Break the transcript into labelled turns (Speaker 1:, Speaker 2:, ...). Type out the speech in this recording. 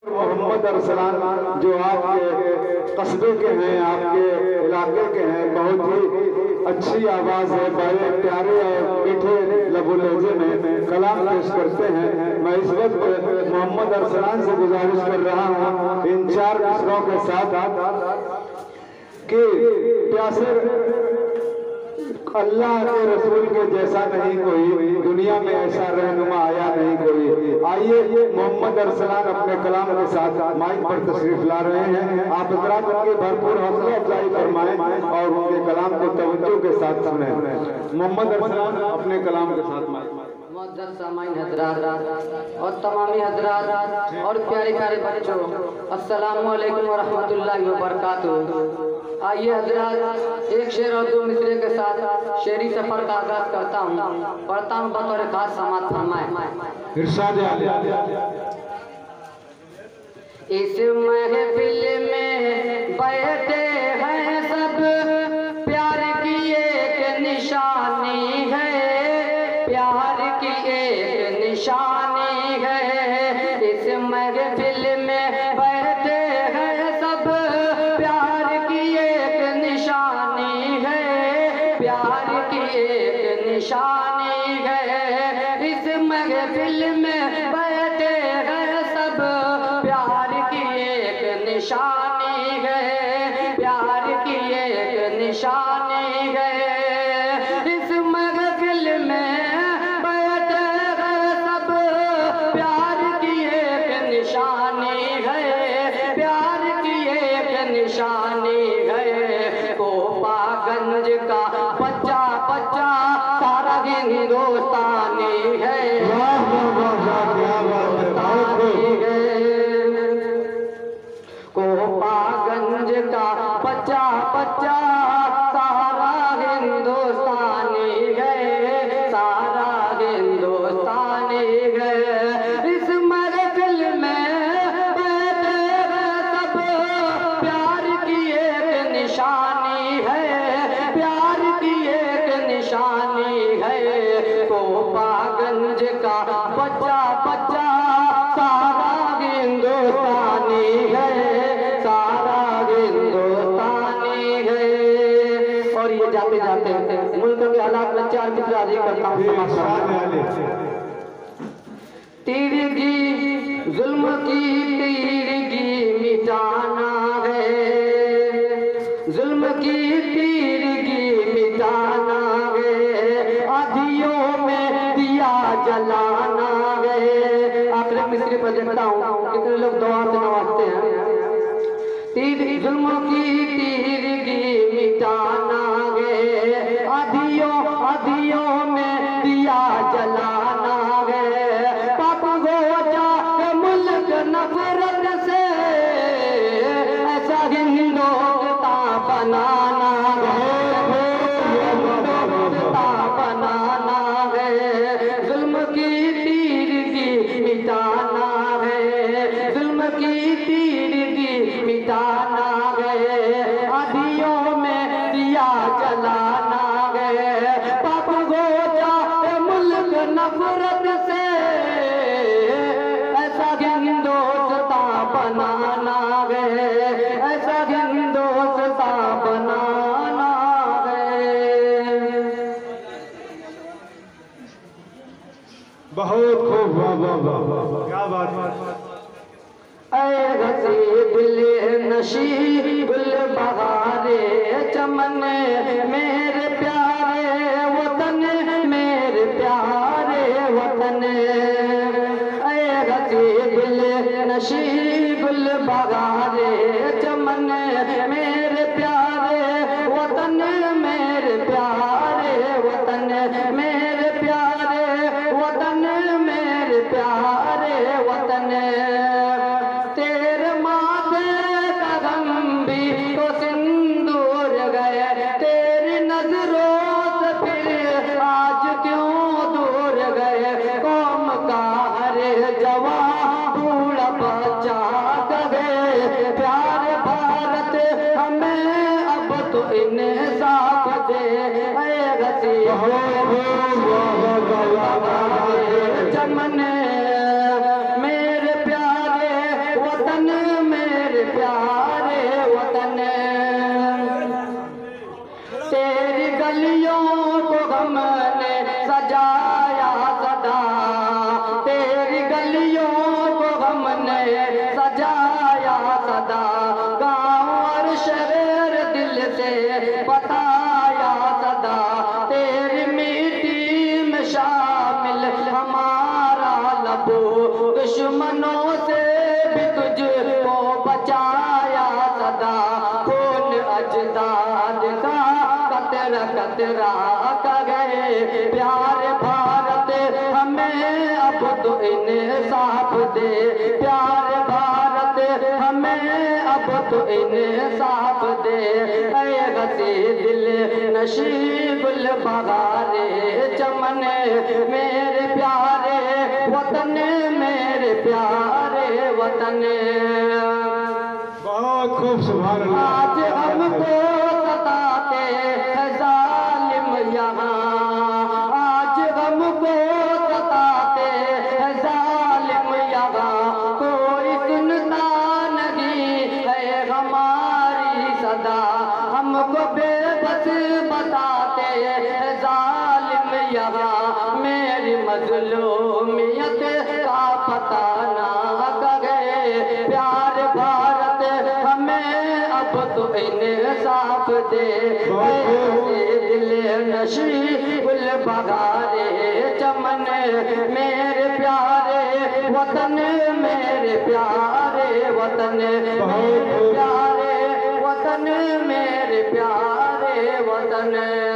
Speaker 1: मोहम्मद अरसलान जो आपके कस्बे के हैं, आपके इलाके के हैं, बहुत ही अच्छी आवाज़ है, बड़े प्यारे और मीठे लबो लहजे में कलाम पेश करते हैं। मैं इस वक्त मोहम्मद अरसलान से गुजारिश कर रहा हूँ इन चार मिसरों के साथ कि प्यासे अल्लाह के रसूल के जैसा नहीं कोई, दुनिया में ऐसा रहनुमा आया नहीं कोई। आइए मोहम्मद अरसलान अपने कलाम के साथ माइक पर तशरीफ ला रहे हैं। आप हज़रात उनकी भरपूर हौसला अफजाई फरमाएं और उनके कलाम को तवज्जो के साथ सुनें। मोहम्मद अरसलान अपने कलाम के साथ
Speaker 2: मुअज़्ज़ज़ सामाईन हज़रात और तमामी हज़रात और प्यारे प्यारे बच्चों, अस्सलामु अलैकुम व रहमतुल्लाहि व बरकातुहू। आइए हज़रात एक शेर और दो मिसरे के साथ शेरी सफर का आगाज करता हूँ, पढ़ता हूँ बतौर खास समाअत फरमाएं।
Speaker 1: इरशाद
Speaker 2: इस महफिल में बैठे हैं सब, प्यार की एक निशानी है, प्यार की एक निशानी है। इस महफिल में बैठे हैं सब, प्यार की एक निशानी है, प्यार की एक निशानी है। इस महफिल में बैठे हैं सब, प्यार की एक निशानी है, प्यार की एक निशानी है। इस महफिल में बैठे हैं सब, प्यार की एक निशानी है, प्यार की एक निशानी है। कोपागंज का बच्चा बच्चा सारा हिंदुस्तानी है, कोपागंज का बच्चा बच्चा सारा हिंदुस्तानी है, सारा हिंदुस्तानी है। इस महफिल में बैठे हैं सब, प्यार की एक निशानी है, प्यार की एक निशानी है। कोपागंज का बच्चा बच्चा सारा हिंदुस्तानी है, सारा हिंदुस्तानी है। और ये जाते जाते मुल्क के हालात में चार मित्र राजी करता हूँ। तीरगी जुल्म की तीरगी मिटाना है, जुल्म की तीरगी मिटाना है, आधियों में दिया जलाना है। आखिर मिस्री पर देखता हूँ कितने लोग दुआ से नवाजते हैं। जुल्म की तीरगी मिटाना है, आधियों में दिया जलाना है। पाक हो जाए मुल्क नफरत से, ऐसा हिंदुस्तान बनाना है, बनाना है। जुल्म की तीरगी मिटाना है, जुल्म की तीरगी मिटाना है, आधियों में दिया जलाना है। पाप हो जाए मुल्क नफरत से, ऐसा हिंदुस्तान बनाना है, ऐसा हिंदुस्तान बनाना है।
Speaker 1: बहुत खूब, वाह वाह वाह, क्या बात।
Speaker 2: ऐ हसी दिल नशी गुल बहारे चमन, मेरे प्यारे वतन, मेरे प्यारे वतन। ऐ हसी दिल नशी गुल बहारे चमन, मेरे प्यारे वतन, मेरे प्यारे वतन, मेरे प्यारे वतन, मेरे प्यारे वतन। तेरे माथे का गम भी तो सिंदूर गए, तेरी नजरों से फिर आज क्यों दूर गए। कौम का हर जवान बूढ़ा बच्चा कहे, प्यारे भारत हमें अब तो इंसाफ दे। ऐ गसी इंसाफ दे प्यारे भारत हमें, अब तो इंसाफ दे। ऐ गसी दिल नशी गुल बहारे चमन मेरे प्यारे वतन, मेरे प्यारे वतन।
Speaker 1: बहुत खूब, सुभान अल्लाह।
Speaker 2: आज हमको सताते हैं जालिम यहाँ, आज हमको सताते हैं जालिम यहाँ, कोई सुनता नहीं है हमारी सदा, हमको बेबस बताते हैं जालिम यहाँ, मेरी मजलूमियत का पता ना करे प्यारे भारत हमें, अब तो इंसाफ दे। दिल नशी गुल बहारे चमन मेरे प्यारे वतन, मेरे प्यारे वतन, मेरे प्यारे वतन, मेरे प्यारे वतन।